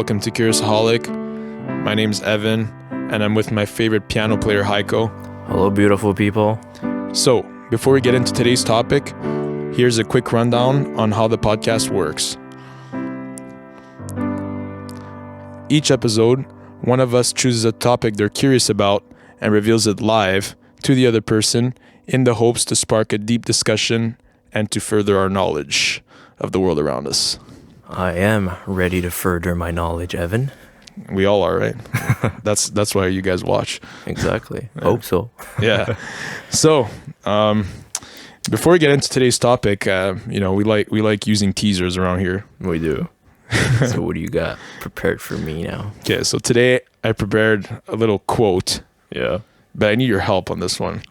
welcome to Curiousaholic. My name's Evan, and I'm with my favorite piano player, Haiko. Hello, beautiful people. So, before we get into today's topic, here's a quick rundown on how the podcast works. Each episode, one of us chooses a topic they're curious about and reveals it live to the other person in the hopes to spark a deep discussion and to further our knowledge of the world around us. I am ready to further my knowledge, Evan. We all are, right? That's why you guys watch. Exactly. Hope so. Yeah. So, before we get into today's topic, we like using teasers around here. We do. So what do you got prepared for me now? Okay, so today I prepared a little quote. Yeah. But I need your help on this one.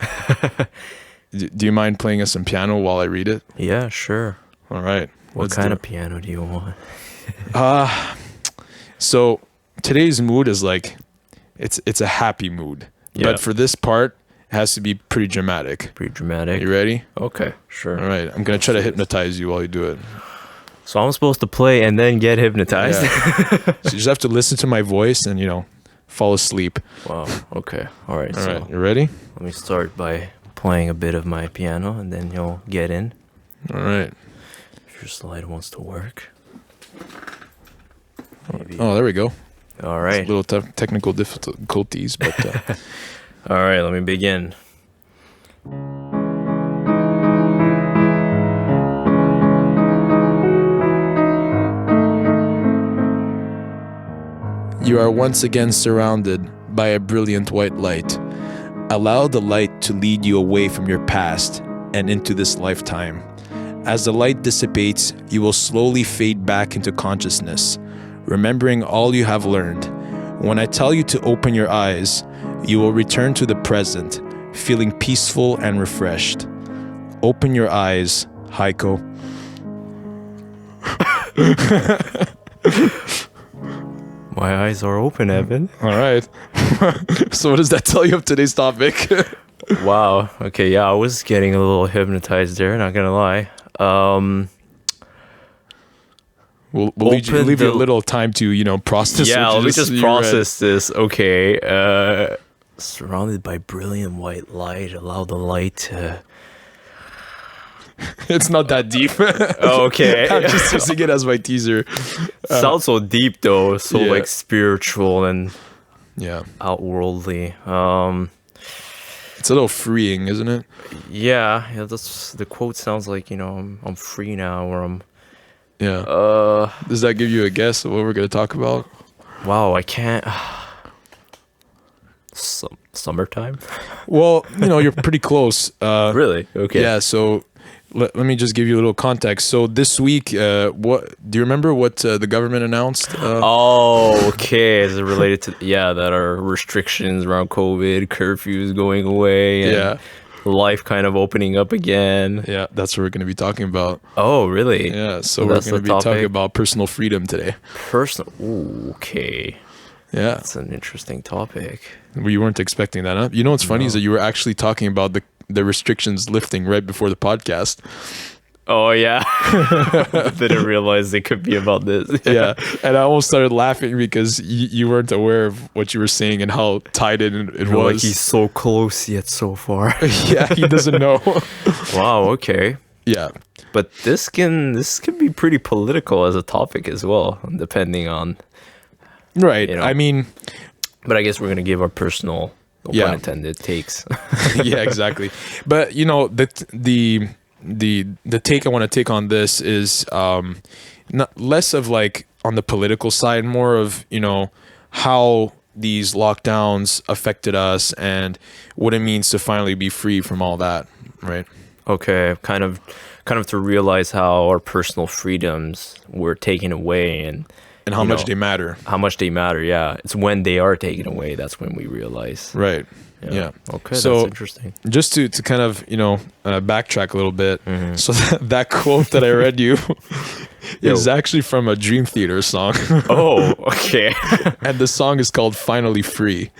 Do you mind playing us some piano while I read it? Yeah, sure. All right. What kind of piano do you want? So today's mood is like, it's a happy mood. Yeah. But for this part, it has to be pretty dramatic. Pretty dramatic. You ready? Okay, sure. All right. I'm going to try to hypnotize you while you do it. So I'm supposed to play and then get hypnotized? Yeah. So you just have to listen to my voice and, fall asleep. Wow. Okay. All right. All right. You ready? Let me start by playing a bit of my piano and then you'll get in. All right. If your slide wants to work. Maybe. Oh, there we go. All right. Little technical difficulties, but all right, let me begin. you are once again surrounded by a brilliant white light. Allow the light to lead you away from your past and into this lifetime. As the light dissipates, you will slowly fade back into consciousness, remembering all you have learned. When I tell you to open your eyes, you will return to the present, feeling peaceful and refreshed. Open your eyes, Haiko. My eyes are open, Evan. All right. So what does that tell you of today's topic? Wow. Okay, yeah, I was getting a little hypnotized there, not gonna lie. We'll leave you a little time to, process. Yeah, let me just process this. Okay. Surrounded by brilliant white light, allow the light to... It's not that deep. Okay. I'm just using it as my teaser. Sounds so deep though, so yeah. like spiritual and yeah, outworldly. It's a little freeing, isn't it? Yeah, that's the quote. Sounds like I'm free now, or I'm. Yeah. Does that give you a guess of what we're gonna talk about? Wow, I can't. Summertime. Well, you're pretty close. Really? Okay. Yeah. So let me just give you a little context. So this week, what do you remember? What the government announced? Okay. Is it related to that are restrictions around COVID, curfews going away, and life kind of opening up again? Yeah, that's what we're going to be talking about. Oh, really? Yeah. So we're going to be talking about personal freedom today. Ooh, okay. Yeah, that's an interesting topic. Well, you weren't expecting that, huh? What's funny is that you were actually talking about the restrictions lifting right before the podcast. Oh, yeah. Didn't realize it could be about this. Yeah. And I almost started laughing because you weren't aware of what you were saying and how tied in it was. Like he's so close yet so far. Yeah, he doesn't know. Wow, okay. Yeah. But this can be pretty political as a topic as well, depending on... Right. I mean... But I guess we're going to give our personal, no pun intended, takes. Yeah, exactly. But, the take I want to take on this is not less of like on the political side, more of, how these lockdowns affected us and what it means to finally be free from all that, right? Okay, kind of to realize how our personal freedoms were taken away and how much they matter. How much they matter, yeah. It's when they are taken away, that's when we realize. Right. Yeah. Okay, so that's interesting. Just to kind of, backtrack a little bit. Mm-hmm. So that quote that I read you is actually from a Dream Theater song. Oh, okay. And the song is called Finally Free.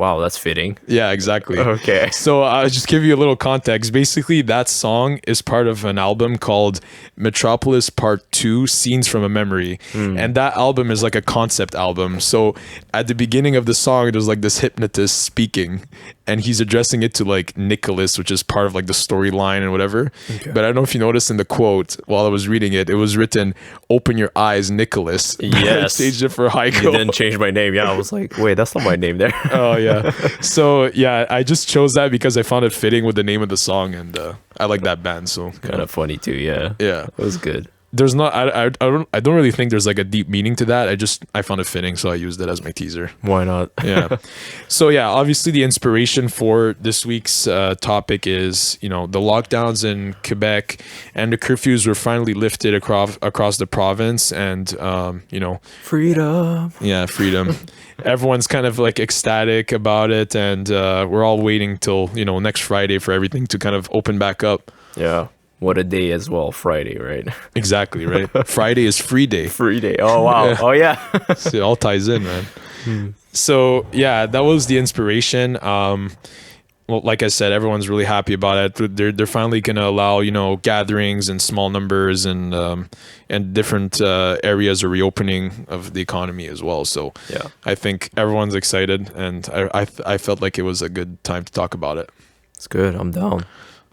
Wow, that's fitting. Yeah, exactly. Okay. So I'll just give you a little context. Basically, that song is part of an album called Metropolis Part 2, Scenes from a Memory. And that album is like a concept album. So at the beginning of the song, there's like this hypnotist speaking, and he's addressing it to like Nicholas, which is part of like the storyline and whatever. Okay. But I don't know if you noticed in the quote while I was reading it, it was written, "Open your eyes, Nicholas." Yes. I changed it for Haiko. You didn't change my name. Yeah, I was like, wait, that's not my name there. Oh, yeah. So, yeah, I just chose that because I found it fitting with the name of the song, and I like that band. So kind of funny too. Yeah. Yeah. It was good. There's not I don't really think there's like a deep meaning to that. I found it fitting, so I used it as my teaser. Why not? Yeah. So yeah, obviously the inspiration for this week's topic is, the lockdowns in Quebec, and the curfews were finally lifted across the province, and freedom. Yeah, freedom. Everyone's kind of like ecstatic about it, and we're all waiting till next Friday for everything to kind of open back up. Yeah. What a day as well, Friday, right? Exactly, right? Friday is free day. Free day. Oh, wow. Yeah. Oh, yeah. So it all ties in, man. So, yeah, that was the inspiration. Well, like I said, everyone's really happy about it. They're finally going to allow, gatherings in small numbers, and different areas are reopening of the economy as well. So yeah, I think everyone's excited, and I felt like it was a good time to talk about it. It's good. I'm down.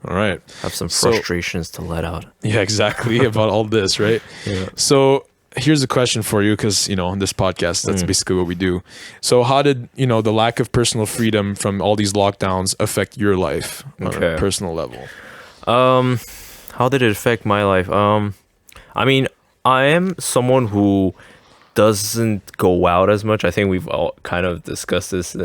All right. Have some frustrations to let out. Yeah, exactly. About all this, right? Yeah. So here's a question for you, because, on this podcast, that's basically what we do. So how did, the lack of personal freedom from all these lockdowns affect your life on a personal level? How did it affect my life? I mean, I am someone who doesn't go out as much. I think we've all kind of discussed this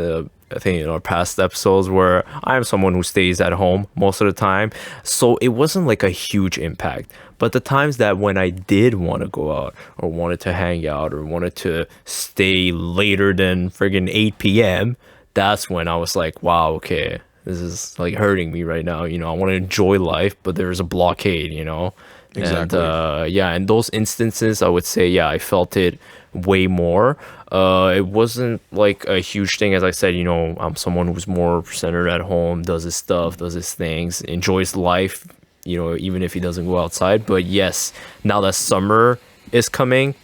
I think in our past episodes, where I am someone who stays at home most of the time. So it wasn't like a huge impact. But the times that when I did want to go out, or wanted to hang out, or wanted to stay later than friggin' 8 p.m., that's when I was like, wow, okay, this is like hurting me right now. I want to enjoy life, but there's a blockade, Exactly. And in those instances, I would say, I felt it way more. It wasn't like a huge thing. As I said, I'm someone who's more centered at home, does his stuff, does his things, enjoys life, even if he doesn't go outside. But yes, now that summer is coming,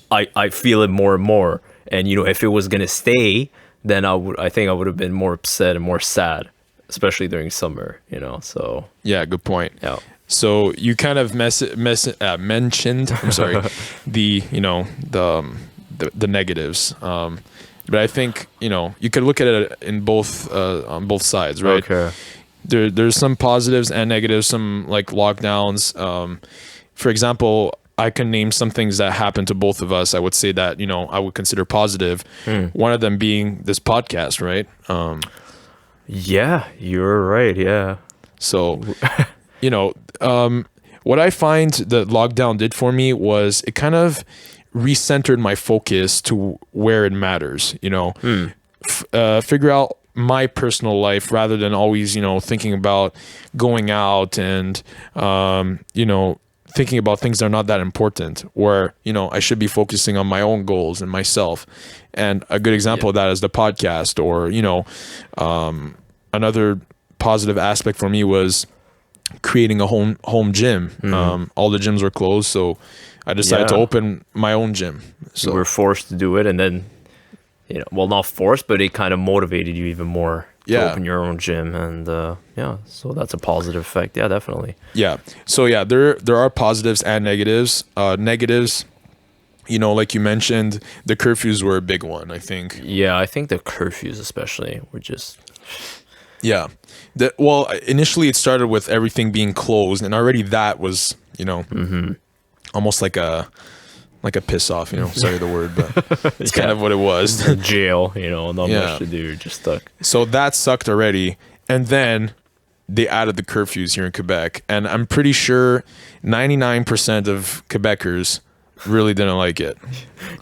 I feel it more and more. And, if it was going to stay, then I think I would have been more upset and more sad, especially during summer, so. Yeah, good point. Yeah. So you kind of mentioned, I'm sorry, the negatives. But I think, you could look at it in both, on both sides, right? Okay. There's some positives and negatives, some like lockdowns. For example, I can name some things that happened to both of us. I would say that, I would consider positive. One of them being this podcast, right? Yeah, you're right. Yeah. So, what I find the lockdown did for me was it kind of recentered my focus to where it matters, figure out my personal life rather than always, thinking about going out and, thinking about things that are not that important, where, I should be focusing on my own goals and myself. And a good example of that is the podcast, or, another positive aspect for me was creating a home gym. All the gyms were closed, so I decided to open my own gym. So you were forced to do it, and then, well, not forced, but it kind of motivated you even more to open your own gym. And so that's a positive effect. Yeah, definitely. Yeah. So yeah, there are positives and negatives. Negatives, like you mentioned, the curfews were a big one, I think. Yeah, I think the curfews especially were just... Yeah. Well, initially it started with everything being closed, and already that was, almost like a piss off, sorry the word, but it's kind of what it was. Jail, not much to do, you're just stuck. So that sucked already. And then they added the curfews here in Quebec, and I'm pretty sure 99% of Quebecers really didn't like it.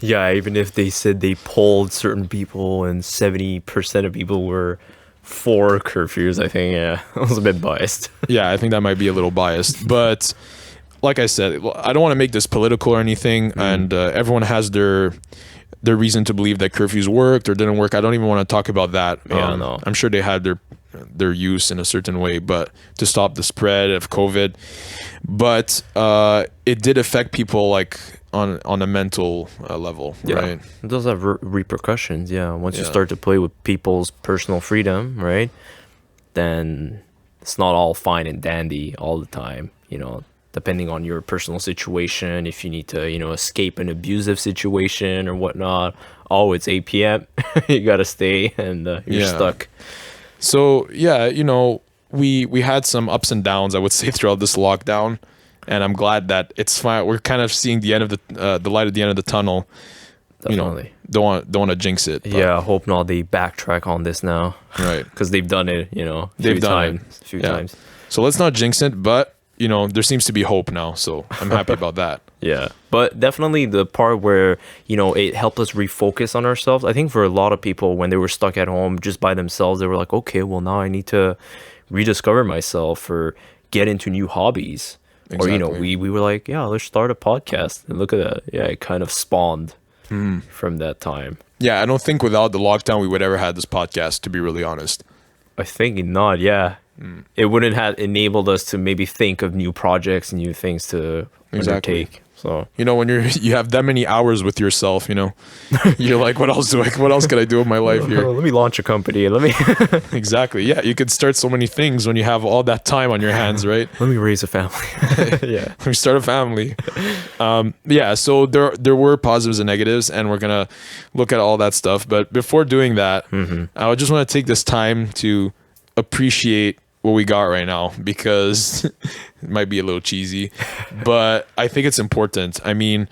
Yeah, even if they said they polled certain people and 70% of people were for curfews, I think, I was a bit biased. Yeah, I think that might be a little biased. But like I said, I don't want to make this political or anything, and everyone has their their reason to believe that curfews worked or didn't work. I don't even want to talk about that. Yeah, no. I'm sure they had their use in a certain way, but to stop the spread of COVID. But it did affect people like on a mental level, right? It does have repercussions. Yeah, once you Yeah. start to play with people's personal freedom, right? Then it's not all fine and dandy all the time. You know, depending on your personal situation, if you need to, escape an abusive situation or whatnot. Oh, it's 8 p.m. You gotta stay, and you're stuck. So yeah, we had some ups and downs, I would say, throughout this lockdown, and I'm glad that it's fine. We're kind of seeing the end of the light at the end of the tunnel. Definitely. Don't want to jinx it. But, Yeah, I hope not they backtrack on this now. Right. Because they've done it, They've done a few times. So let's not jinx it, but there seems to be hope now. So I'm happy about that. Yeah, but definitely the part where, it helped us refocus on ourselves. I think for a lot of people, when they were stuck at home just by themselves, they were like, okay, well, now I need to rediscover myself or get into new hobbies. Exactly. Or, we were like, yeah, let's start a podcast. And look at that. Yeah, it kind of spawned from that time. Yeah, I don't think without the lockdown we would ever had this podcast, to be really honest. I think not, yeah. It wouldn't have enabled us to maybe think of new projects and new things to undertake. So when you have that many hours with yourself, you're like, what else can I do with my life here? let me launch a company. Let me Exactly. Yeah, you could start so many things when you have all that time on your hands, right? let me raise a family. Yeah. Let me start a family. Yeah, so there were positives and negatives, and we're gonna look at all that stuff. But before doing that, I just want to take this time to appreciate what we got right now, because it might be a little cheesy, but I think it's important. I mean,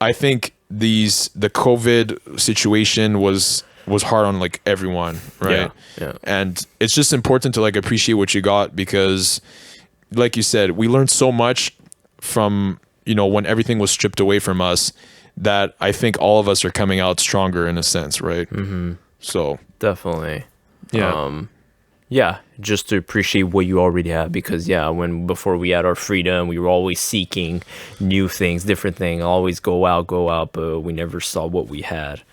I think the COVID situation was hard on like everyone, right? Yeah. And it's just important to like appreciate what you got, because like you said, we learned so much from, when everything was stripped away from us, that I think all of us are coming out stronger in a sense, right? So Definitely. yeah. Yeah, just to appreciate what you already have, because before we had our freedom, we were always seeking new things, different things, always go out, but we never saw what we had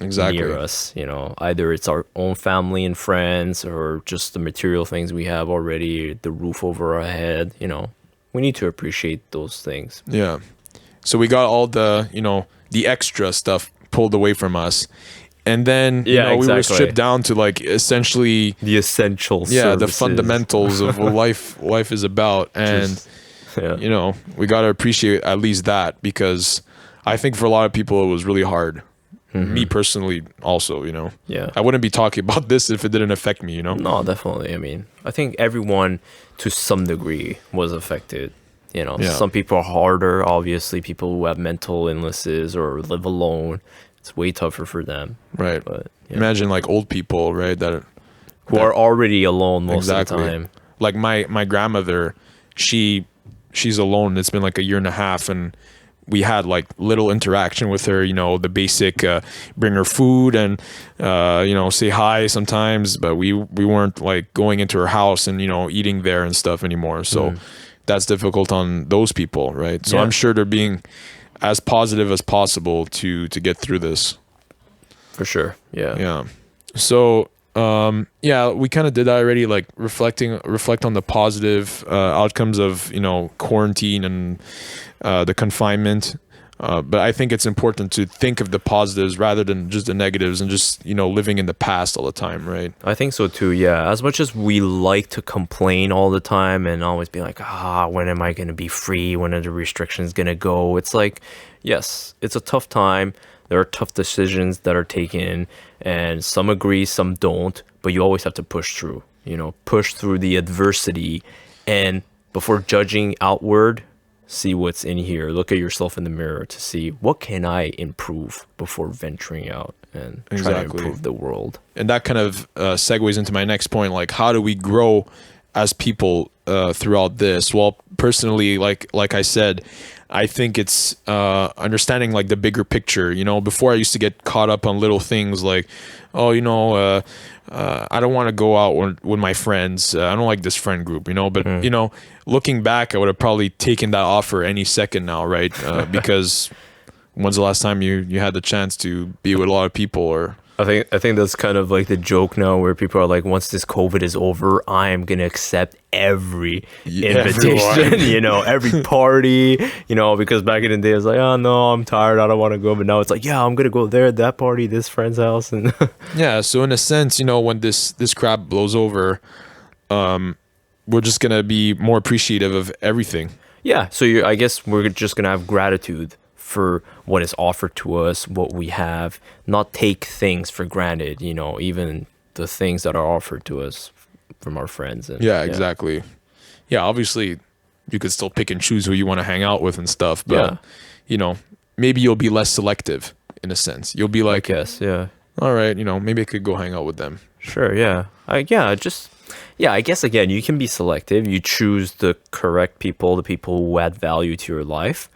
near us. Either it's our own family and friends, or just the material things we have already, the roof over our head. We need to appreciate those things. Yeah. So we got all the, the extra stuff pulled away from us. And then, we were stripped down to like essentially the essential the fundamentals of what life is about. And, we got to appreciate at least that, because I think for a lot of people, it was really hard. Me personally also, Yeah. I wouldn't be talking about this if it didn't affect me, No, definitely. I mean, I think everyone to some degree was affected. Some people are harder, obviously, people who have mental illnesses or live alone. It's way tougher for them. Right. But imagine like old people, right? Who are already alone most of the time. Like my grandmother, she's alone. It's been like a year and a half, and we had like little interaction with her, the basic bring her food and say hi sometimes, but we weren't like going into her house and eating there and stuff anymore. So that's difficult on those people, right? So I'm sure they're being as positive as possible to get through this. For sure. Yeah. So we kind of did that already, like reflect on the positive outcomes of quarantine and the confinement. But I think it's important to think of the positives rather than just the negatives, and just living in the past all the time, right? I think so too. Yeah. As much as we like to complain all the time and always be like, when am I going to be free? When are the restrictions going to go? It's like, yes, it's a tough time. There are tough decisions that are taken, and some agree, some don't. But you always have to push through. Push through the adversity, and before judging outward, see what's in here. Look at yourself in the mirror to see what can I improve before venturing out and try to improve the world. And that kind of segues into my next point. Like, how do we grow as people throughout this? Well, personally, like I said, I think it's understanding like the bigger picture. Before I used to get caught up on little things like, I don't want to go out with my friends. I don't like this friend group, but looking back, I would have probably taken that offer any second now, right? Because When's the last time you had the chance to be with a lot of people? Or I think that's kind of like the joke now, where people are like, once this COVID is over, I am gonna accept every invitation, everyone. every party, because back in the day it was like, oh no, I'm tired, I don't want to go. But now it's like, yeah, I'm gonna go there, that party, this friend's house, and Yeah, so in a sense, when this crap blows over, we're just gonna be more appreciative of everything. yeah. So I guess we're just gonna have gratitude for what is offered to us, what we have, not take things for granted, even the things that are offered to us from our friends. And Yeah, exactly. Yeah, obviously you could still pick and choose who you want to hang out with and stuff, but maybe you'll be less selective in a sense. You'll be I like, guess, yeah. all right, maybe I could go hang out with them. Sure, yeah. I guess again, you can be selective. You choose the correct people, the people who add value to your life,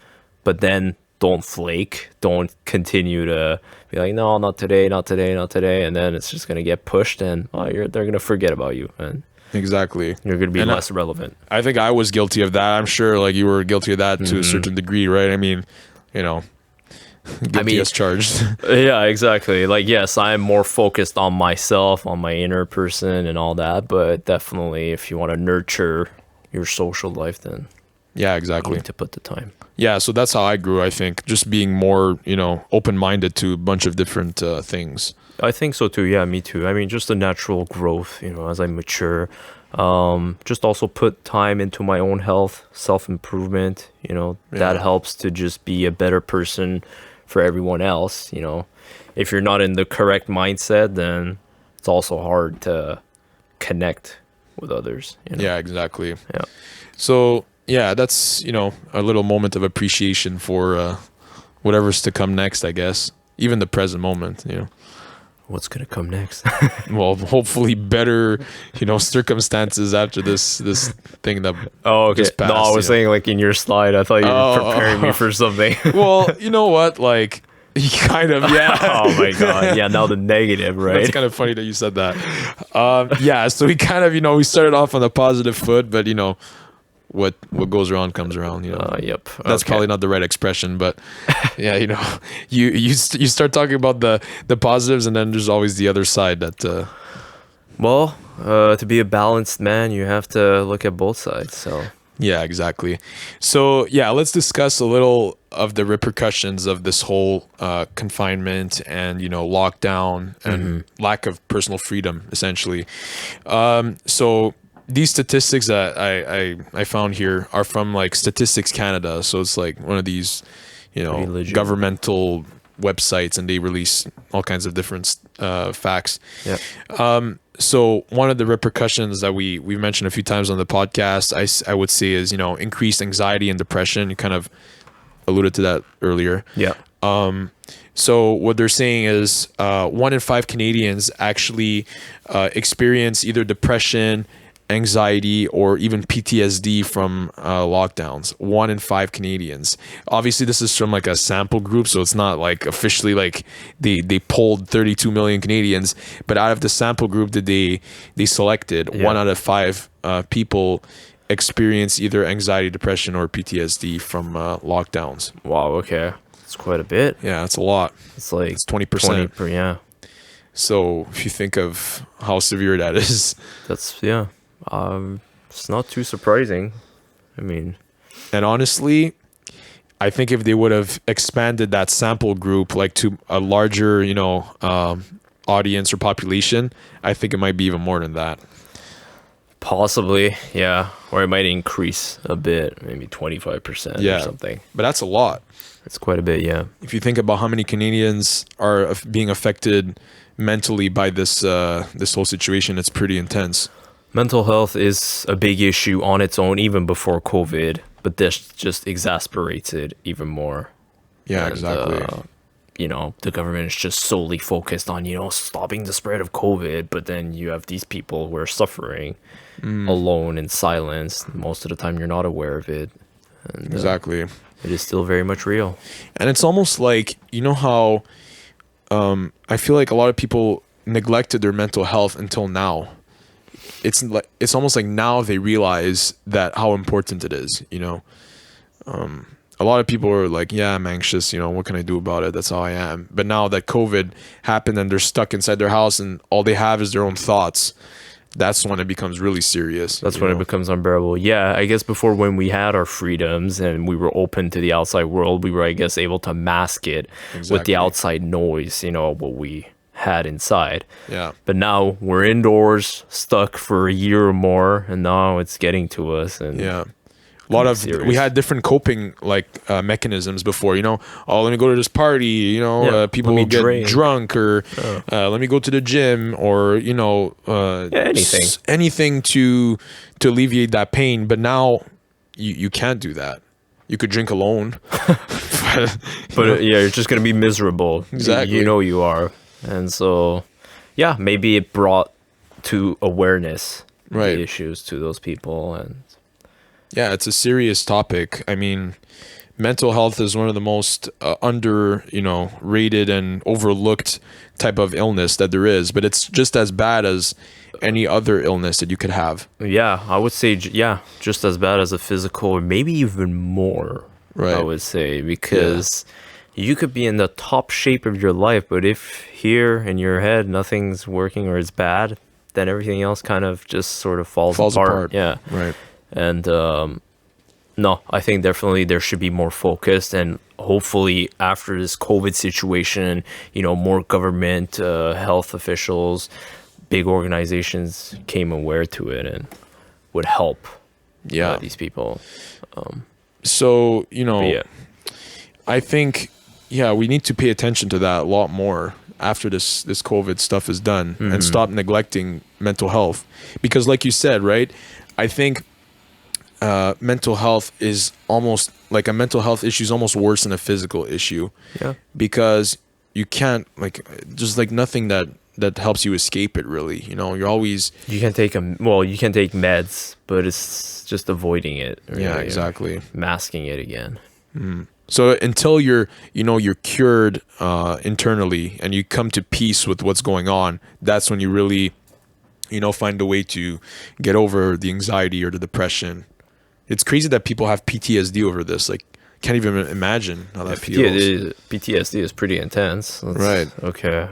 but then don't flake. Don't continue to be like, no, not today, not today, not today, and then it's just gonna get pushed, and they're gonna forget about you, and Exactly. you're gonna be And less relevant. I think I was guilty of that. I'm sure like you were guilty of that to a certain degree, right? I mean, guilty as charged. Yeah, exactly. Like, yes, I'm more focused on myself, on my inner person, and all that. But definitely, if you want to nurture your social life, then Yeah, you exactly. need to put the time. Yeah, so that's how I grew, I think, just being more, open-minded to a bunch of different things. I think so too. Yeah, me too. I mean, just a natural growth, as I mature. Just also put time into my own health, self-improvement, that helps to just be a better person for everyone else. If you're not in the correct mindset, then it's also hard to connect with others. Yeah, exactly. Yeah. So, yeah, that's, a little moment of appreciation for whatever's to come next, I guess. Even the present moment, What's gonna come next? Well, hopefully better, circumstances after this thing that Oh, okay. just passed. No, I was saying like in your slide. I thought you were preparing me for something. Well, you know what? Like, kind of, yeah. Oh my god. Yeah, now the negative, right? It's kind of funny that you said that. Yeah, so we kind of, we started off on a positive foot, but what goes around comes around. Yep. That's Okay. probably not the right expression, but yeah, you start talking about the positives, and then there's always the other side that. Well, to be a balanced man, you have to look at both sides. So Yeah, exactly. So yeah, let's discuss a little of the repercussions of this whole confinement and lockdown and lack of personal freedom, essentially. So these statistics that I found here are from like Statistics Canada. So it's like one of these, legit. governmental websites, and they release all kinds of different facts. yeah. So one of the repercussions that we've mentioned a few times on the podcast, I would say is, increased anxiety and depression. You kind of alluded to that earlier. Yeah. So what they're saying is 1 in 5 Canadians actually experience either depression, anxiety, or even PTSD from lockdowns. 1 in 5 Canadians. Obviously, this is from like a sample group, so it's not like officially like they polled 32 million Canadians, but out of the sample group that they selected, 1 out of 5 people experience either anxiety, depression, or PTSD from lockdowns. Wow. Okay. It's quite a bit. Yeah, that's a lot. It's like It's 20%. Yeah. So if you think of how severe that is. That's yeah. It's not too surprising. I mean, And honestly, I think if they would have expanded that sample group like to a larger, audience or population, I think it might be even more than that. possibly, yeah, or it might increase a bit, maybe 25% Yeah. or something. But that's a lot. It's quite a bit, yeah. If you think about how many Canadians are being affected mentally by this whole situation, it's pretty intense. Mental health is a big issue on its own, even before COVID, but this just exasperates it even more. Yeah, And, exactly. The government is just solely focused on, stopping the spread of COVID, but then you have these people who are suffering alone in silence. Most of the time, you're not aware of it. And, Exactly. it is still very much real. And it's almost like, how I feel like a lot of people neglected their mental health until now. It's almost like now they realize that how important it is, A a lot of people are like, yeah, I'm anxious, what can I do about it? That's how I am. But now that COVID happened and they're stuck inside their house and all they have is their own thoughts, that's when it becomes really serious. That's when it becomes unbearable. Yeah, I guess before, when we had our freedoms and we were open to the outside world, we were, I guess, able to mask it with the outside noise, what we had inside. Yeah. But now we're indoors, stuck for a year or more, and now it's getting to us. And yeah. A lot of we had different coping mechanisms before, let me go to this party, people will get drunk, or let me go to the gym, or anything to alleviate that pain. But now you can't do that. You could drink alone, but you're just gonna be miserable. Exactly. You are. And so maybe it brought to awareness the issues to those people. And yeah, it's a serious topic. I mean, mental health is one of the most rated and overlooked type of illness that there is, but it's just as bad as any other illness that you could have. Yeah, I would say, just as bad as a physical, or maybe even more, right. I would say, because you could be in the top shape of your life, but if here in your head nothing's working or it's bad, then everything else kind of just sort of falls apart. Yeah. Right. And no, I think definitely there should be more focused, and hopefully after this COVID situation, more government, health officials, big organizations came aware to it and would help these people. So, I think, we need to pay attention to that a lot more after this COVID stuff is done, and stop neglecting mental health. Because like you said, right, I think mental health is almost like a mental health issue is almost worse than a physical issue. Yeah. Because you can't just nothing that helps you escape it, really. You're always... You can take meds, but it's just avoiding it. Yeah, exactly. Masking it again. So until you're cured internally and you come to peace with what's going on, that's when you really, find a way to get over the anxiety or the depression. It's crazy that people have PTSD over this. Can't even imagine how that feels. PTSD is pretty intense. Right. Okay.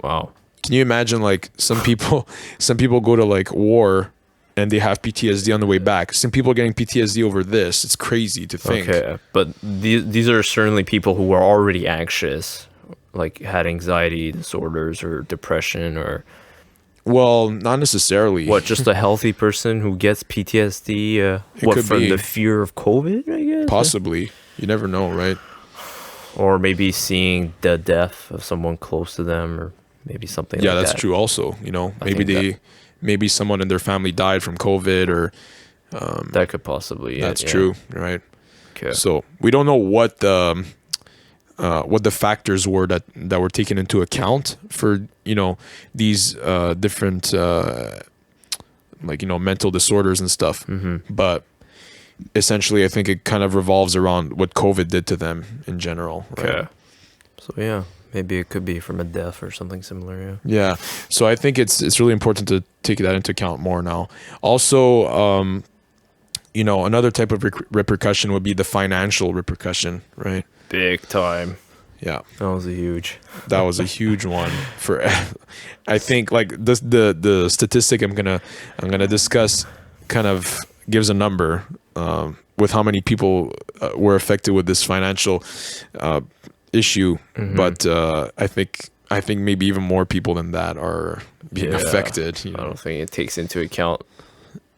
Wow. Can you imagine some people go to war and they have PTSD on the way back. Some people are getting PTSD over this. It's crazy to think. Okay, but these are certainly people who are already anxious, had anxiety disorders or depression, or... Well, not necessarily. What, just a healthy person who gets PTSD? From the fear of COVID, I guess? Possibly. You never know, right? Or maybe seeing the death of someone close to them, or maybe something like that. Yeah, that's true also. Maybe someone in their family died from COVID, or... that could possibly... That's true, right? Okay. So we don't know what the factors were that were taken into account for these different mental disorders and stuff. But essentially, I think it kind of revolves around what COVID did to them in general. Right? Okay. So maybe it could be from a death or something similar. Yeah. So I think it's really important to take that into account more now. Also, another type of repercussion would be the financial repercussion, right? Big time. Yeah. That was a huge one for... I think the statistic I'm gonna discuss kind of gives a number with how many people were affected with this financial issue, but I think maybe even more people than that are being affected. I don't think it takes into account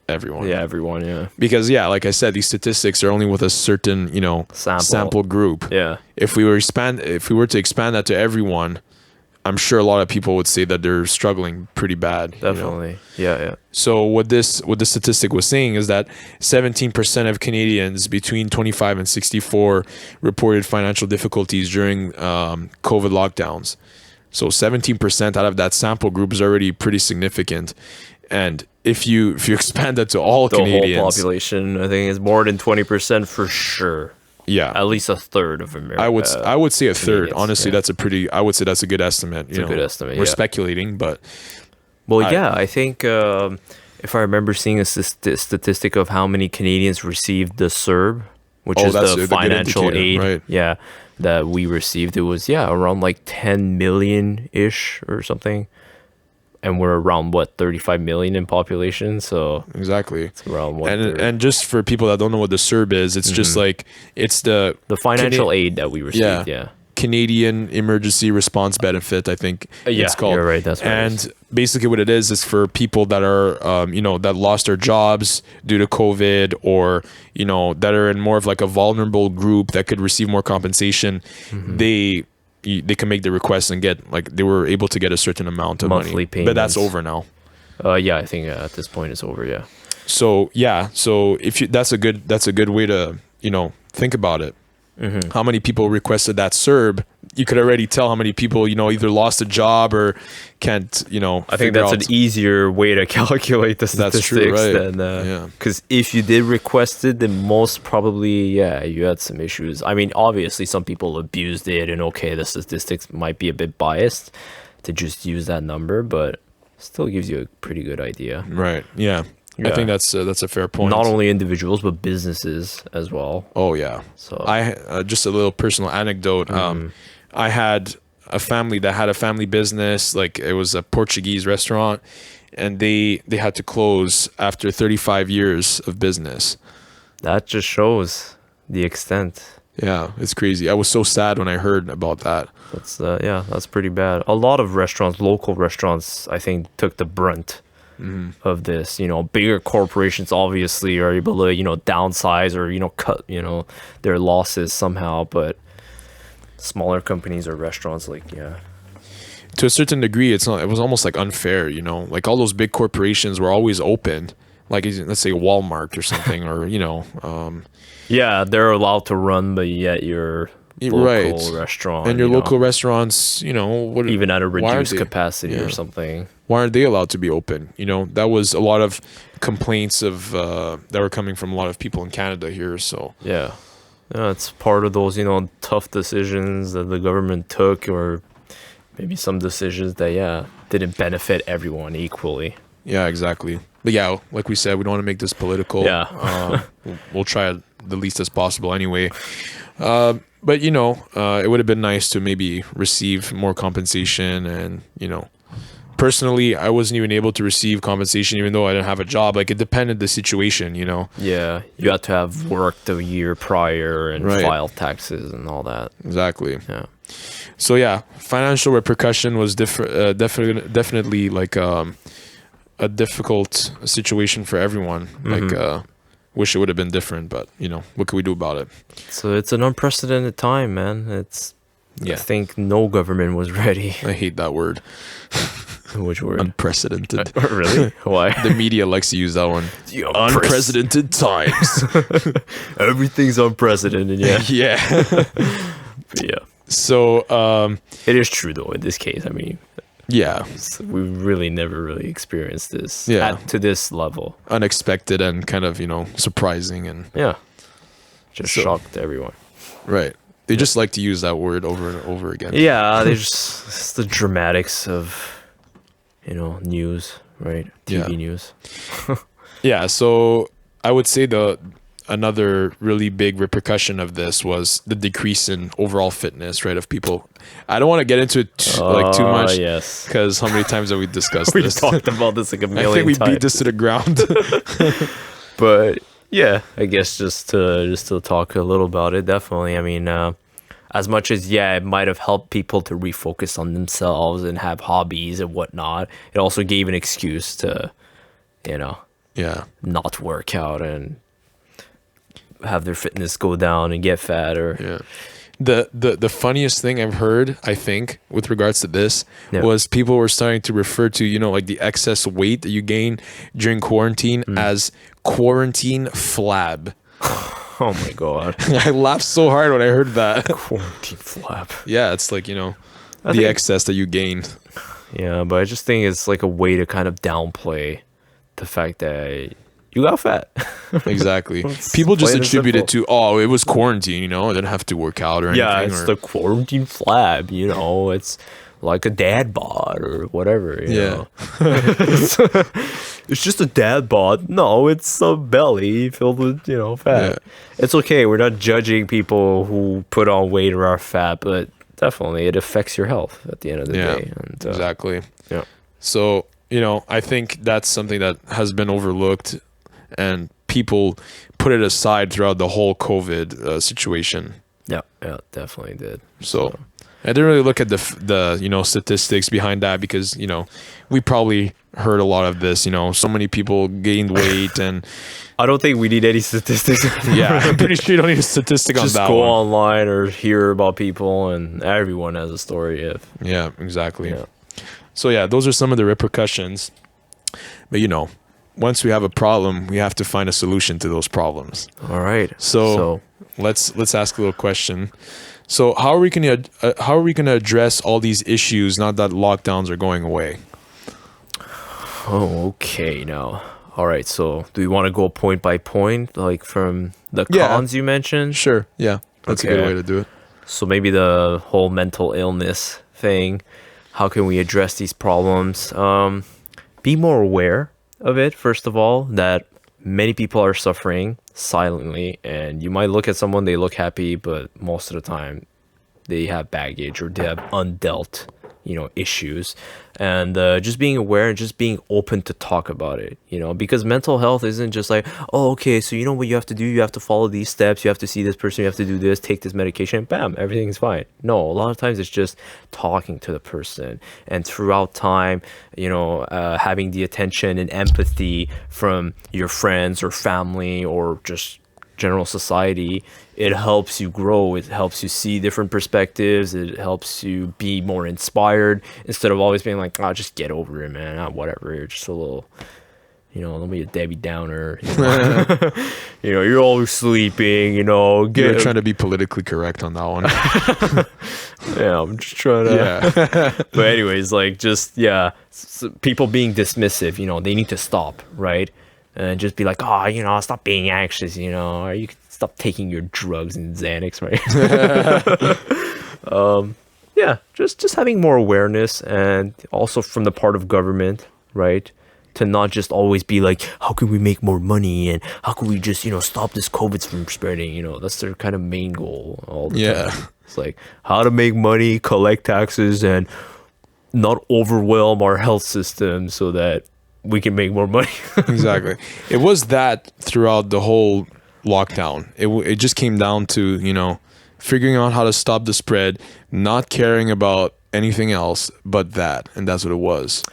everyone. Yeah, everyone. Yeah, because like I said, these statistics are only with a certain sample group. Yeah. If we were to expand that to everyone, I'm sure a lot of people would say that they're struggling pretty bad. Definitely. Yeah. So what the statistic was saying is that 17% of Canadians between 25 and 64 reported financial difficulties during COVID lockdowns. So 17% out of that sample group is already pretty significant. And if you expand that to all Canadians, the whole population, I think is more than 20% for sure. Yeah, at least a third of America. I would say a third. Honestly, I would say that's a good estimate. It's a good estimate. We're speculating, but I think if I remember seeing a statistic of how many Canadians received the CERB which Oh, is that's a the good financial indicator, aid, right. yeah, that we received. It was around like 10 million ish or something, and we're around what 35 million in population, so Exactly. it's around one And third. and just for people that don't know what the CERB is, it's just like it's the The financial aid that we received, yeah. Canadian Emergency Response Benefit, I think Yeah, it's called. you're right, that's what it And basically what it is for people that are, that lost their jobs due to COVID, or, that are in more of like a vulnerable group that could receive more compensation. They can make the request and get, like, they were able to get a certain amount of Monthly money. But that's payments. over now. Yeah, I think at this point it's over, yeah. So if you, that's a good way to think about it. How many people requested that CERB? You could already tell how many people either lost a job or can't I think that's an easier way to calculate the That's statistics true, right. than because if you did request it, then most probably you had some issues. I mean, obviously some people abused it, and the statistics might be a bit biased to just use that number, but still gives you a pretty good idea. Right. Yeah. I think that's a fair point. Not only individuals but businesses as well. Oh yeah. So I just a little personal anecdote. I had a family that had a family business, like it was a Portuguese restaurant, and they had to close after 35 years of business. that just shows the extent. Yeah, it's crazy. I was so sad when I heard about that. That's pretty bad. A lot of restaurants, local restaurants, I think took the brunt of this. Bigger corporations obviously are able to downsize or cut their losses somehow, but smaller companies or restaurants, To a certain degree, it was almost like unfair, like all those big corporations were always open, like let's say Walmart or something, or they're allowed to run, but yet your local restaurant and your local restaurants, even at a why aren't reduced they- capacity yeah. or something. Why aren't they allowed to be open? That was a lot of complaints of that were coming from a lot of people in Canada here. So Yeah, it's part of those tough decisions that the government took, or maybe some decisions that didn't benefit everyone equally. yeah, exactly. But yeah, like we said, we don't want to make this political. Yeah. We'll try it the least as possible anyway. But it would have been nice to maybe receive more compensation, and personally, I wasn't even able to receive compensation even though I didn't have a job. Like, it depended the situation, Yeah, you had to have worked a year prior and Right. filed taxes and all that. Exactly. Yeah. So yeah, financial repercussion was definitely like a difficult situation for everyone. Like, wish it would have been different, but what can we do about it? So it's an unprecedented time, man. I think no government was ready. I hate that word. Which word? Unprecedented. Really? Why? The media likes to use that one. Unprecedented times. Everything's unprecedented, yeah. Yeah. Yeah. So, It is true, though, in this case. I mean, yeah, we really never really experienced this Yeah. to this level. unexpected and kind of, surprising, and Yeah. Just So- shocked everyone. right. They just like to use that word over and over again. Yeah, it's the dramatics of, news, right? TV Yeah. news. Yeah, so I would say another really big repercussion of this was the decrease in overall fitness, right, of people. I don't want to get into it too much, Yes. because how many times have we discussed We this? talked about this like a I million think we times. beat this to the ground. But yeah, I guess just to talk a little about it, definitely. I mean, as much as it might have helped people to refocus on themselves and have hobbies and whatnot, it also gave an excuse to, Yeah. not work out and have their fitness go down and get fat or Yeah. The funniest thing I've heard, I think, with regards to this, Yeah. was people were starting to refer to, like the excess weight that you gain during quarantine as quarantine flab. oh my god, I laughed so hard when I heard that. quarantine flap. Yeah, it's like, the think- excess that you gained. Yeah, but I just think it's like a way to kind of downplay the fact that you got fat. Exactly. It's People just plain and attribute it to, it was quarantine, I didn't have to work out or anything. Yeah, it's the quarantine flab, It's like a dad bod or whatever. You Yeah. know? It's just a dad bod. No, it's a belly filled with, you know, fat. Yeah. It's okay. We're not judging people who put on weight or are fat, but definitely it affects your health at the end of the day. And, Exactly. Yeah. So, you know, I think that's something that has been overlooked, and people put it aside throughout the whole COVID situation. Yeah, definitely did. So I didn't really look at the you know, statistics behind that, because, you know, we probably heard a lot of this, you know, so many people gained weight, and I don't think we need any statistics. yeah, I'm pretty sure you don't need a statistic on Just that go one. online or hear about people, and everyone has a story. Yeah, exactly. Yeah. So yeah, those are some of the repercussions. But, you know, once we have a problem, we have to find a solution to those problems. All right. So let's ask a little question. So how are we gonna address all these issues now that lockdowns are going away? Oh, okay. Now, all right. So, do we want to go point by point, like from the Yeah. cons you mentioned? Sure. Yeah, that's a good Okay. way to do it. So maybe the whole mental illness thing. How can we address these problems? Be more aware of it. First of all, that many people are suffering silently, and you might look at someone, they look happy, but most of the time they have baggage or they have undealt, you know, issues. And just being aware and just being open to talk about it, you know, because mental health isn't just like, oh, okay, so you know what you have to do, you have to follow these steps, you have to see this person, you have to do this, take this medication, bam, everything's fine. No, a lot of times it's just talking to the person, and throughout time, you know, having the attention and empathy from your friends or family or just general society, it helps you grow, it helps you see different perspectives, it helps you be more inspired, instead of always being like, oh, just get over it, man, whatever, you're just a little, you know, don't be a Debbie Downer, you know? You know, you're always sleeping, you know, You're trying to be politically correct on that one. yeah, I'm just trying to Yeah. but anyways, like, just people being dismissive, you know, they need to stop, right? And just be like, oh, you know, stop being anxious, you know, or you can stop taking your drugs and Xanax, right? Yeah, just having more awareness, and also from the part of government, right? To not just always be like, how can we make more money, and how can we just, you know, stop this COVID from spreading, you know, that's their kind of main goal all the time. It's like how to make money, collect taxes, and not overwhelm our health system so that we can make more money. Exactly. It was that throughout the whole lockdown. It just came down to, you know, figuring out how to stop the spread, not caring about anything else but that, and that's what it was.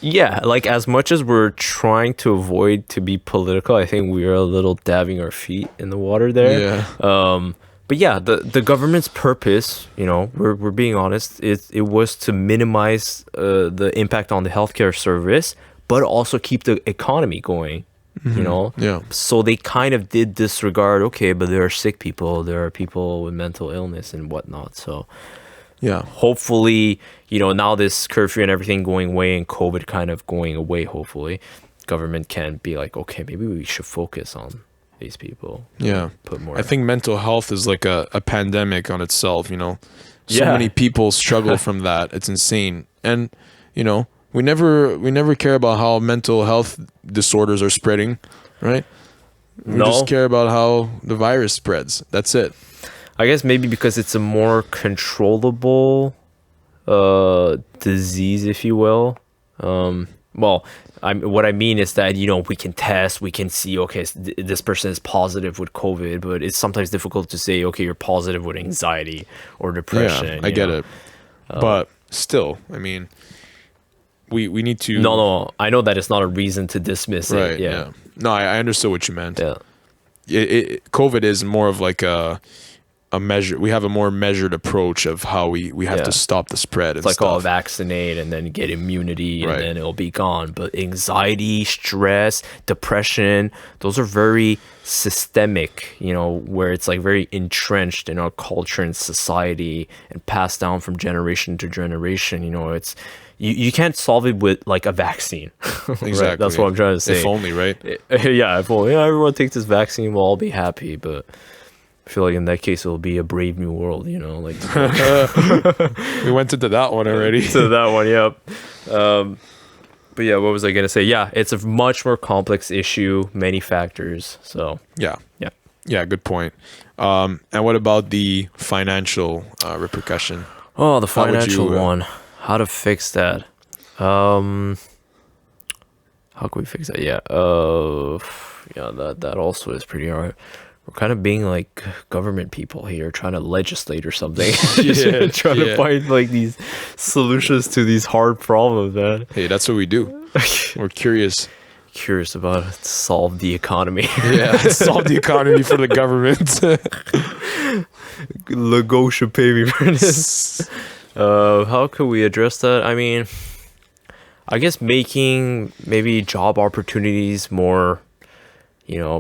Yeah, like, as much as we're trying to avoid to be political, I think we're a little dabbing our feet in the water there. Yeah. But yeah, the government's purpose, you know, we're being honest, it was to minimize the impact on the healthcare service, but also keep the economy going, you know? Yeah. So they kind of did disregard, okay, but there are sick people, there are people with mental illness and whatnot. So Yeah. hopefully, you know, now this curfew and everything going away and COVID kind of going away, hopefully, government can be like, okay, maybe we should focus on these people. Yeah. Put more. I think mental health is like a pandemic on itself, you know. So Yeah. many people struggle from that. It's insane. And, you know, we never care about how mental health disorders are spreading, right? We No. just care about how the virus spreads. That's it. I guess maybe because it's a more controllable disease, if you will. Well, what I mean is that, you know, we can test, we can see, okay, this person is positive with COVID, but it's sometimes difficult to say, okay, you're positive with anxiety or depression. Yeah, I get it. But still, I mean, we need to... No, I know that it's not a reason to dismiss Right, it. Yeah. No, I understood what you meant. Yeah. COVID is more of like a measure. We have a more measured approach of how we have to stop the spread. It's like, oh, vaccinate and then get immunity and then it'll be gone. But anxiety, stress, depression, those are very systemic, you know, where it's like very entrenched in our culture and society and passed down from generation to generation. You know, it's you can't solve it with like a vaccine. Exactly. Right? That's what I'm trying to say. If only, right? Yeah, if only everyone takes this vaccine, we'll all be happy. But I feel like in that case it'll be a brave new world, like We went into that one already. to that one. Yep. But yeah, what was I gonna say? Yeah, it's a much more complex issue, many factors. So Yeah. yeah. Yeah, good point. And what about the financial repercussion? Oh, the How would financial you, one. How to fix that? How can we fix that? Yeah. Yeah. That also is pretty hard. We're kind of being like government people here, trying to legislate or something. Yeah, trying to yeah. find like these solutions to these hard problems, man. Hey, that's what we do. We're curious. Curious about it. Solve the economy. Yeah, solve the economy for the government. Lego should pay me for this. How could we address that? I mean, I guess making maybe job opportunities more,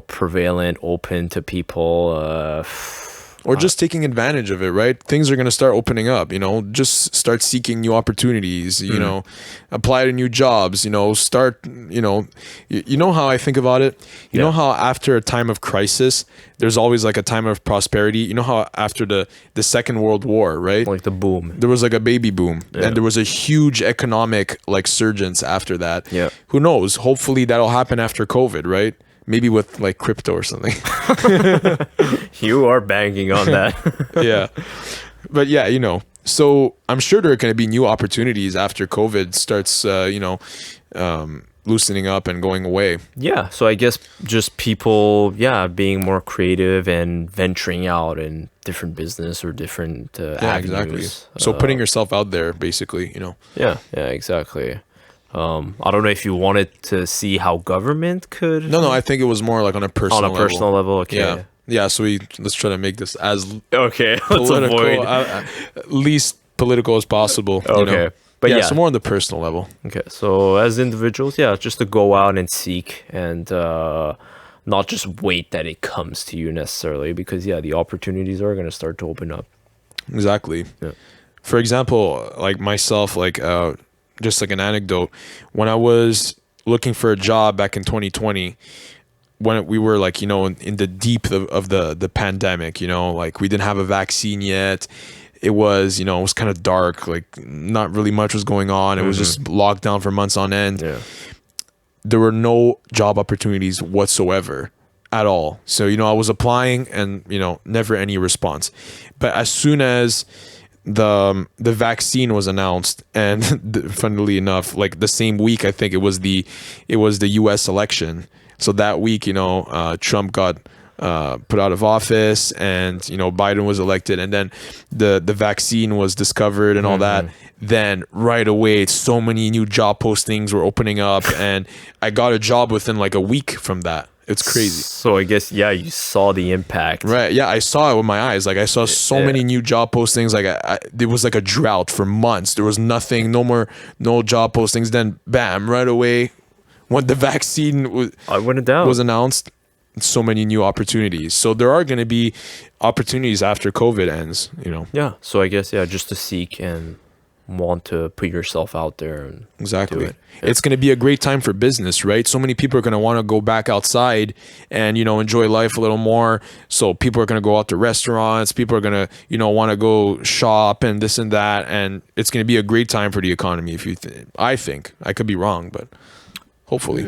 prevalent, open to people. Or just taking advantage of it, right? Things are going to start opening up, just start seeking new opportunities, apply to new jobs, start, you know how I think about it? You know how after a time of crisis, there's always like a time of prosperity. You know how after the Second World War, right? Like the boom. There was like a baby boom, Yeah. and there was a huge economic like surgence after that. Yeah. Who knows? Hopefully that'll happen after COVID, right? Maybe with like crypto or something. You are banking on that. Yeah. But yeah, so I'm sure there are going to be new opportunities after COVID starts, loosening up and going away. Yeah, so I guess just people, being more creative and venturing out in different business or different Yeah, avenues. exactly. So putting yourself out there, basically, Yeah, exactly. I don't know if you wanted to see how government could. No, I think it was more like on a personal level. personal level. Okay. Yeah. Yeah, so let's try to make this as Okay. Let's political, avoid. least political as possible. Okay. But yeah. so more on the personal level. Okay. So as individuals, just to go out and seek and not just wait that it comes to you necessarily, because the opportunities are going to start to open up. Exactly. Yeah. For example, like myself, just like an anecdote, when I was looking for a job back in 2020, when we were like, in the deep of the pandemic, like we didn't have a vaccine yet. It was, it was kind of dark, like not really much was going on. It was just locked down for months on end. Yeah. There were no job opportunities whatsoever at all. So, I was applying and, never any response. But as soon as the vaccine was announced, and funnily enough, like the same week, I think it was the US election. So that week, Trump got put out of office, and Biden was elected, and then the vaccine was discovered and all that. Then right away, so many new job postings were opening up, and I got a job within like a week from that. It's crazy. So I guess you saw the impact. Right. Yeah, I saw it with my eyes. Like I saw so many new job postings. Like there was like a drought for months. There was nothing, no job postings. Then bam, right away, when the vaccine was announced, so many new opportunities. So there are going to be opportunities after COVID ends. Yeah. So I guess just to seek and want to put yourself out there and Exactly. do it. It's going to be a great time for business, right? So many people are going to want to go back outside and, enjoy life a little more. So people are going to go out to restaurants. People are going to, want to go shop and this and that. And it's going to be a great time for the economy. I think I could be wrong, but hopefully.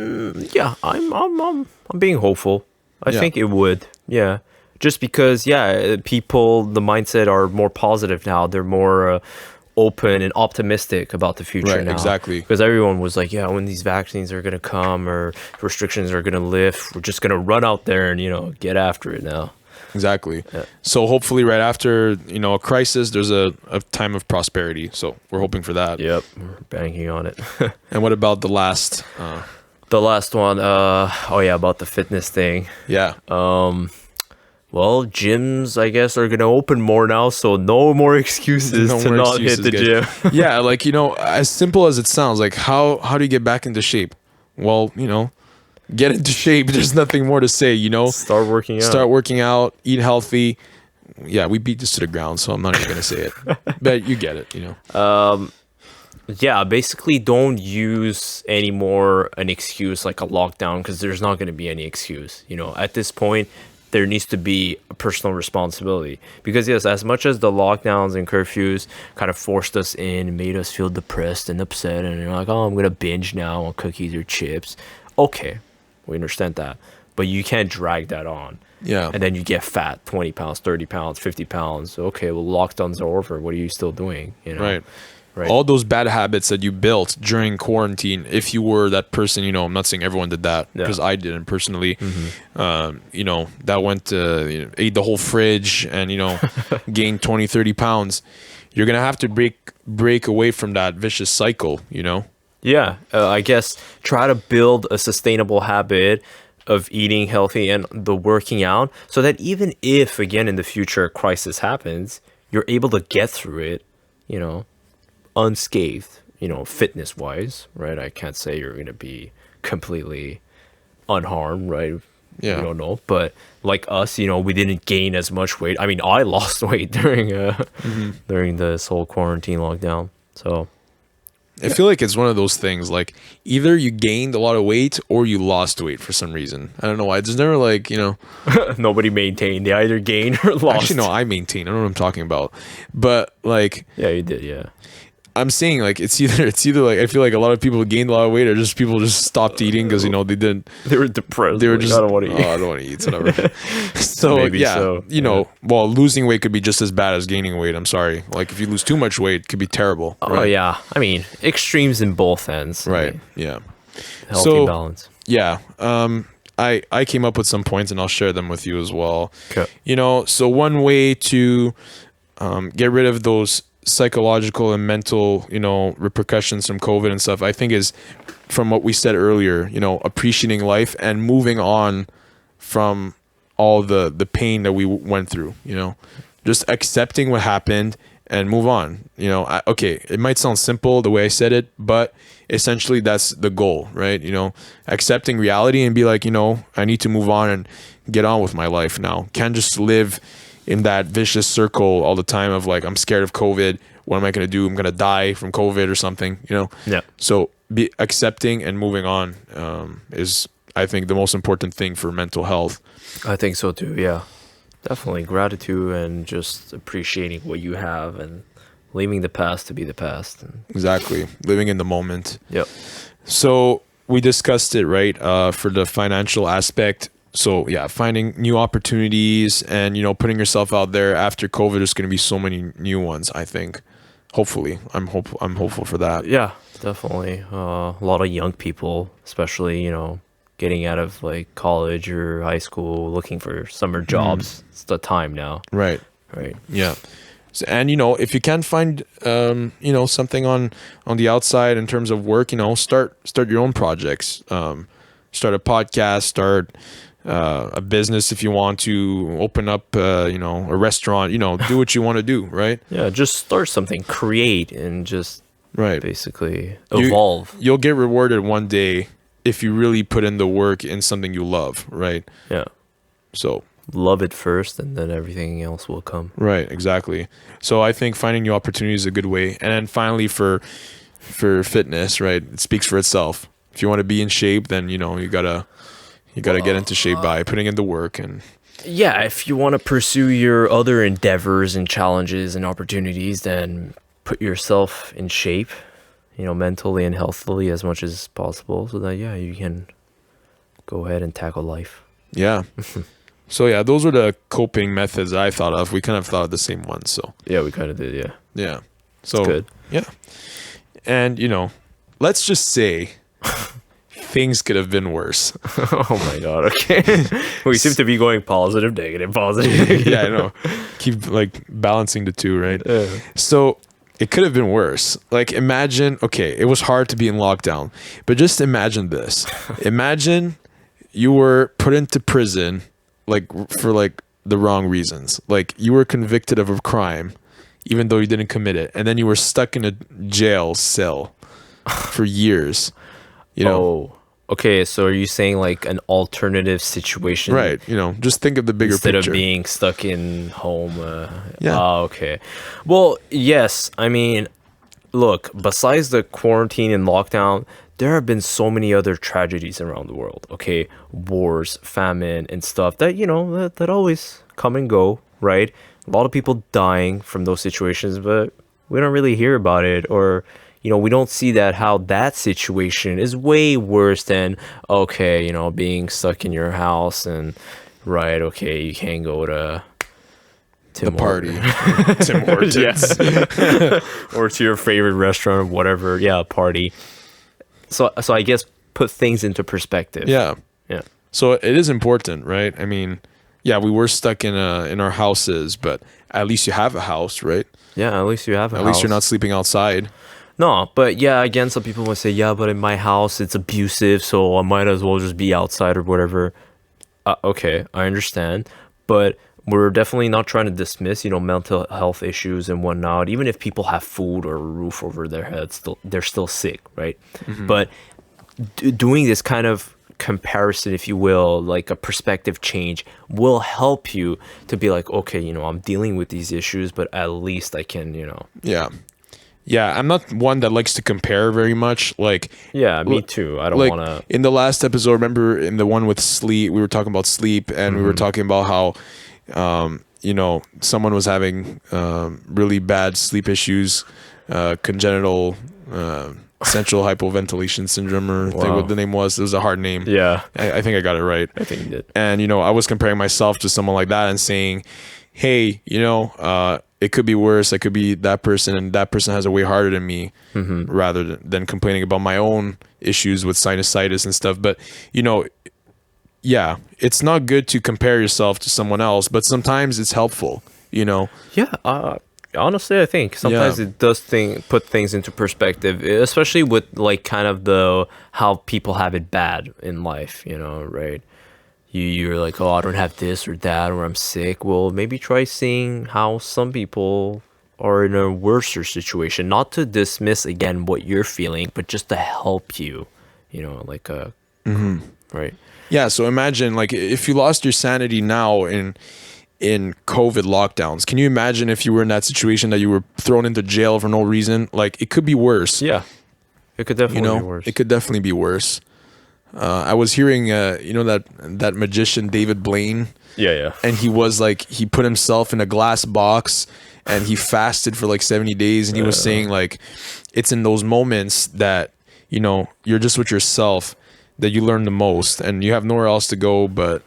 Yeah, I'm being hopeful. I Yeah. think it would. Yeah. Just because, people, the mindset are more positive now. They're more open and optimistic about the future Right, now. exactly. Because everyone was like, when these vaccines are going to come or restrictions are going to lift, we're just going to run out there and, get after it now. Exactly. Yeah. So hopefully right after, a crisis, there's a time of prosperity. So we're hoping for that. Yep, we're banking on it. And what about the last? The last one, about the fitness thing. Yeah. Well, gyms, I guess, are going to open more now, so no more excuses No to more not excuses, hit the guys. gym. Yeah, like, as simple as it sounds, like how do you get back into shape? Well, get into shape. There's nothing more to say, Start working out. Start working out, eat healthy. Yeah, we beat this to the ground, so I'm not even going to say it. But you get it, Yeah, basically don't use anymore an excuse like a lockdown, because there's not going to be any excuse. At this point, there needs to be a personal responsibility. Because yes, as much as the lockdowns and curfews kind of forced us in, made us feel depressed and upset, and you're like, oh, I'm gonna binge now on cookies or chips. Okay, we understand that, but you can't drag that on. Yeah. And then you get fat, 20 pounds, 30 pounds, 50 pounds. Okay, well, lockdowns are over. What are you still doing? You know? Right. Right. All those bad habits that you built during quarantine, if you were that person, I'm not saying everyone did that, because I didn't personally, that went to, ate the whole fridge and, gained 20, 30 pounds. You're going to have to break away from that vicious cycle, Yeah, I guess try to build a sustainable habit of eating healthy and the working out, so that even if, again, in the future a crisis happens, you're able to get through it, unscathed, fitness wise, right? I can't say you're going to be completely unharmed, right? Yeah. We don't know. But like us, we didn't gain as much weight. I mean, I lost weight during during this whole quarantine lockdown. So I feel like it's one of those things, like either you gained a lot of weight or you lost weight for some reason. I don't know why. It's never like, nobody maintained. They either gained or lost. Actually, no, I maintain. I don't know what I'm talking about. But like, yeah, you did. Yeah. I'm saying like it's either like I feel like a lot of people gained a lot of weight, or just people just stopped eating because they didn't. They were depressed. They were just, I don't want to eat. I don't want to eat. Whatever. So Maybe yeah, so. well, losing weight could be just as bad as gaining weight. I'm sorry. Like if you lose too much weight, it could be terrible. Oh right? yeah, I mean extremes in both ends. Right. Yeah. Healthy balance. Yeah. I came up with some points and I'll share them with you as well. Okay. So one way to get rid of those psychological and mental, repercussions from COVID and stuff, I think is from what we said earlier, appreciating life and moving on from all the pain that we went through, just accepting what happened and move on. Okay, it might sound simple the way I said it, but essentially that's the goal, right? Accepting reality and be like, I need to move on and get on with my life now. Can't just live in that vicious circle all the time of like, I'm scared of COVID. What am I going to do? I'm going to die from COVID or something, Yeah. So be accepting and moving on is, I think, the most important thing for mental health. I think so too. Yeah, definitely gratitude and just appreciating what you have and leaving the past to be the past. Exactly. Living in the moment. Yep. So we discussed it, right? For the financial aspect. So yeah, finding new opportunities and, putting yourself out there after COVID. There's going to be so many new ones, I think. Hopefully. I'm hopeful for that. Yeah, definitely. A lot of young people, especially, getting out of like college or high school, looking for summer jobs. It's the time now. Right. Right. Yeah. So, and if you can find something on the outside in terms of work, start your own projects. Start a podcast, start a business if you want to, open up a restaurant, do what you want to do, right? Yeah, just start something, create, and just basically evolve. You'll get rewarded one day if you really put in the work in something you love, right? Yeah. So love it first, and then everything else will come. Right, exactly. So I think finding new opportunities is a good way. And then finally for fitness, right? It speaks for itself. If you want to be in shape, then you gotta get into shape by putting in the work. And yeah, if you want to pursue your other endeavors and challenges and opportunities, then put yourself in shape, mentally and healthily as much as possible, so that you can go ahead and tackle life. Yeah. So yeah, those were the coping methods I thought of. We kind of thought of the same ones. So yeah, we kind of did. Yeah. Yeah. So good. Yeah. And let's just say things could have been worse. Oh my god. Okay. We seem to be going positive, negative, positive. Yeah, I know. Keep like balancing the two, right? Yeah. So it could have been worse. Like imagine, okay, it was hard to be in lockdown, but just imagine this. Imagine you were put into prison for the wrong reasons. Like you were convicted of a crime even though you didn't commit it, and then you were stuck in a jail cell for years. Oh, okay. So are you saying like an alternative situation? Right. Just think of the bigger instead picture. Of being stuck in home. Yeah. Okay. Well, yes. I mean, look, besides the quarantine and lockdown, there have been so many other tragedies around the world. Okay, wars, famine, and stuff that that always come and go, right? A lot of people dying from those situations, but we don't really hear about it, or we don't see that how that situation is way worse than okay, being stuck in your house and right, okay, you can't go to Tim the party, Tim Hortons, Hortons. or to your favorite restaurant or whatever. Yeah, party. So I guess put things into perspective. Yeah. Yeah. So it is important, right? I mean, yeah, we were stuck in our houses, but at least you have a house, right? Yeah, at least you have a house. At least you're not sleeping outside. No, but yeah, again, some people would say, yeah, but in my house it's abusive, so I might as well just be outside or whatever. Okay, I understand, but we're definitely not trying to dismiss, mental health issues and whatnot. Even if people have food or a roof over their heads, they're still sick, right? Mm-hmm. But doing this kind of comparison, if you will, like a perspective change, will help you to be like, okay, I'm dealing with these issues, but at least I can, Yeah, I'm not one that likes to compare very much. Like, yeah, me too. I don't like, want to. In the last episode, remember in the one with sleep, we were talking about sleep, and we were talking about how, someone was having really bad sleep issues, congenital central hypoventilation syndrome, or I think what the name was. It was a hard name. Yeah, I think I got it right. I think you did. And I was comparing myself to someone like that and saying, hey, it could be worse. I could be that person, and that person has it way harder than me, rather than complaining about my own issues with sinusitis and stuff. But, yeah, it's not good to compare yourself to someone else, but sometimes it's helpful, Yeah, honestly, I think sometimes it does put things into perspective, especially with like kind of how people have it bad in life, right? You're like, oh, I don't have this or that, or I'm sick. Well, maybe try seeing how some people are in a worse situation. Not to dismiss, again, what you're feeling, but just to help you, right? Yeah, so imagine, like, if you lost your sanity now in COVID lockdowns, can you imagine if you were in that situation that you were thrown into jail for no reason? Like, it could be worse. Yeah, it could definitely be worse. It could definitely be worse. I was hearing, that magician David Blaine. Yeah. And he was like, he put himself in a glass box and he fasted for like 70 days. And he was saying, like, it's in those moments that, you're just with yourself that you learn the most, and you have nowhere else to go, but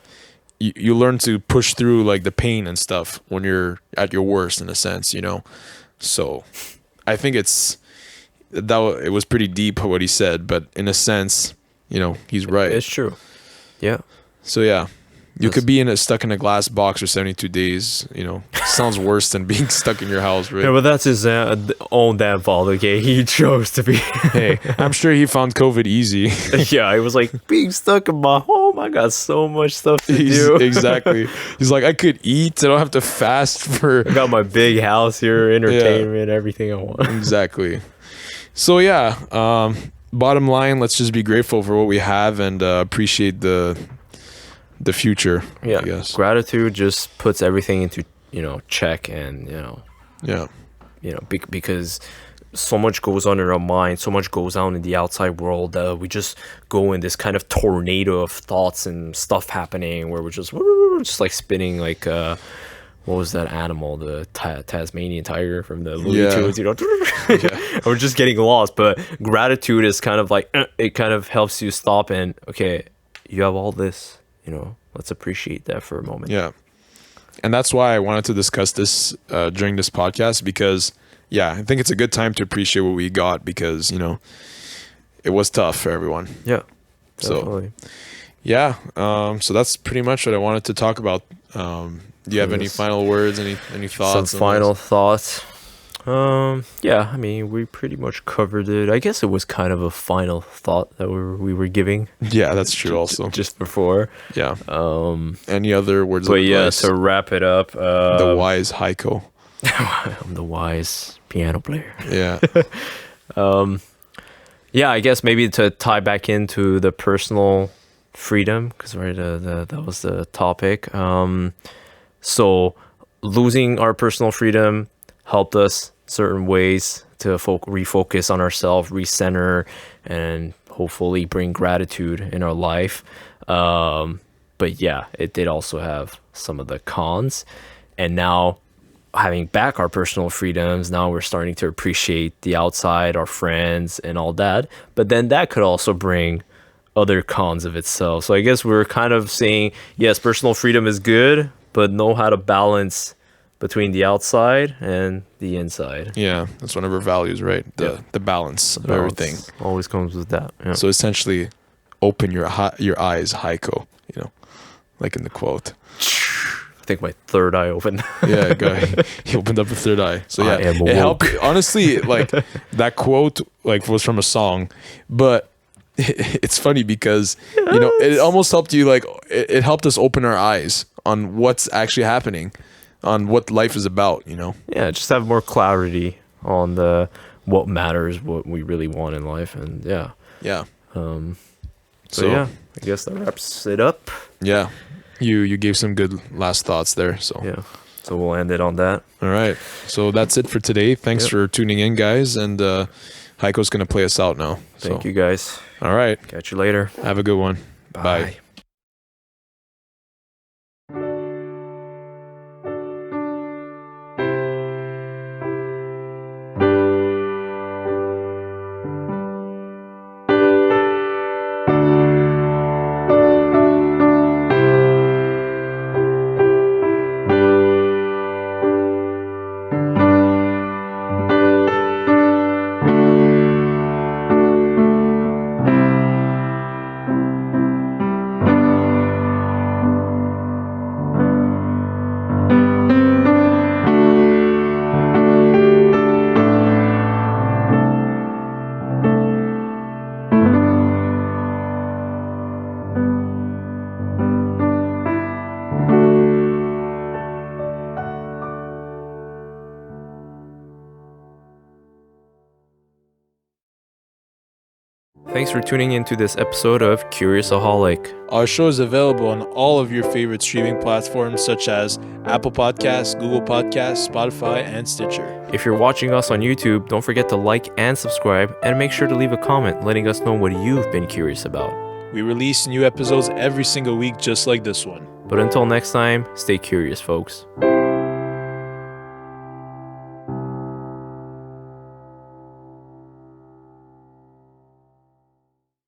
you learn to push through like the pain and stuff when you're at your worst, in a sense, So I think it was pretty deep what he said, but in a sense, he's right. It's true. Yeah. So yeah, you could be stuck in a glass box for 72 days. Sounds worse than being stuck in your house, right? Yeah, but that's his own damn fault. Okay, he chose to be. Hey, I'm sure he found COVID easy. Yeah, he was like, being stuck in my home, I got so much stuff to do. Exactly. He's like, I could eat. I don't have to fast for. I got my big house here, entertainment, everything I want. Exactly. So yeah. Bottom line, let's just be grateful for what we have and appreciate the future. Yeah, I guess. Gratitude just puts everything into check, and because so much goes on in our mind, so much goes on in the outside world that we just go in this kind of tornado of thoughts and stuff happening where we're just like spinning like what was that animal? The Tasmanian tiger from the Looney Tunes, We're just getting lost. But gratitude is kind of like, it kind of helps you stop and, okay, you have all this, let's appreciate that for a moment. Yeah. And that's why I wanted to discuss this during this podcast, because, I think it's a good time to appreciate what we got, because, it was tough for everyone. Yeah, definitely. So that's pretty much what I wanted to talk about. Do you have any final words, any thoughts? Some final thoughts. I mean, we pretty much covered it. I guess it was kind of a final thought that we were giving. Yeah, that's true. Also, just before. Yeah. Any other words? But to wrap it up, the wise Haiko. I'm the wise piano player. Yeah. I guess maybe to tie back into the personal freedom, because that was the topic. So losing our personal freedom helped us certain ways to refocus on ourselves, recenter, and hopefully bring gratitude in our life. But yeah, it did also have some of the cons. And now, having back our personal freedoms, now we're starting to appreciate the outside, our friends, and all that. But then that could also bring other cons of itself. So I guess we're kind of saying, yes, personal freedom is good, but know how to balance between the outside and the inside. Yeah, that's one of our values, right? The balance of everything Always comes with that. Yeah. So essentially, open your eyes, Haiko. You know, like in the quote. I think my third eye opened. Yeah, he opened up a third eye. So yeah, I am it awoke. helped. Honestly, like that quote, like was from a song, but it's funny because you know it almost helped you. Like it helped us open our eyes on what's actually happening, on what life is about. You know. Yeah, just have more clarity on what matters, what we really want in life, and yeah. Yeah. So yeah, I guess that wraps it up. Yeah. You gave some good last thoughts there. So Yeah. So we'll end it on that. all right. So that's it for today. Thanks for tuning in, guys. And Haiko's gonna play us out now. Thank you guys. All right. Catch you later. Have a good one. Bye. Thanks for tuning into this episode of Curiousaholic. Our show is available on all of your favorite streaming platforms such as Apple Podcasts, Google Podcasts, Spotify, and Stitcher. If you're watching us on YouTube, don't forget to like and subscribe, and make sure to leave a comment letting us know what you've been curious about. We release new episodes every single week just like this one. But until next time, stay curious, folks.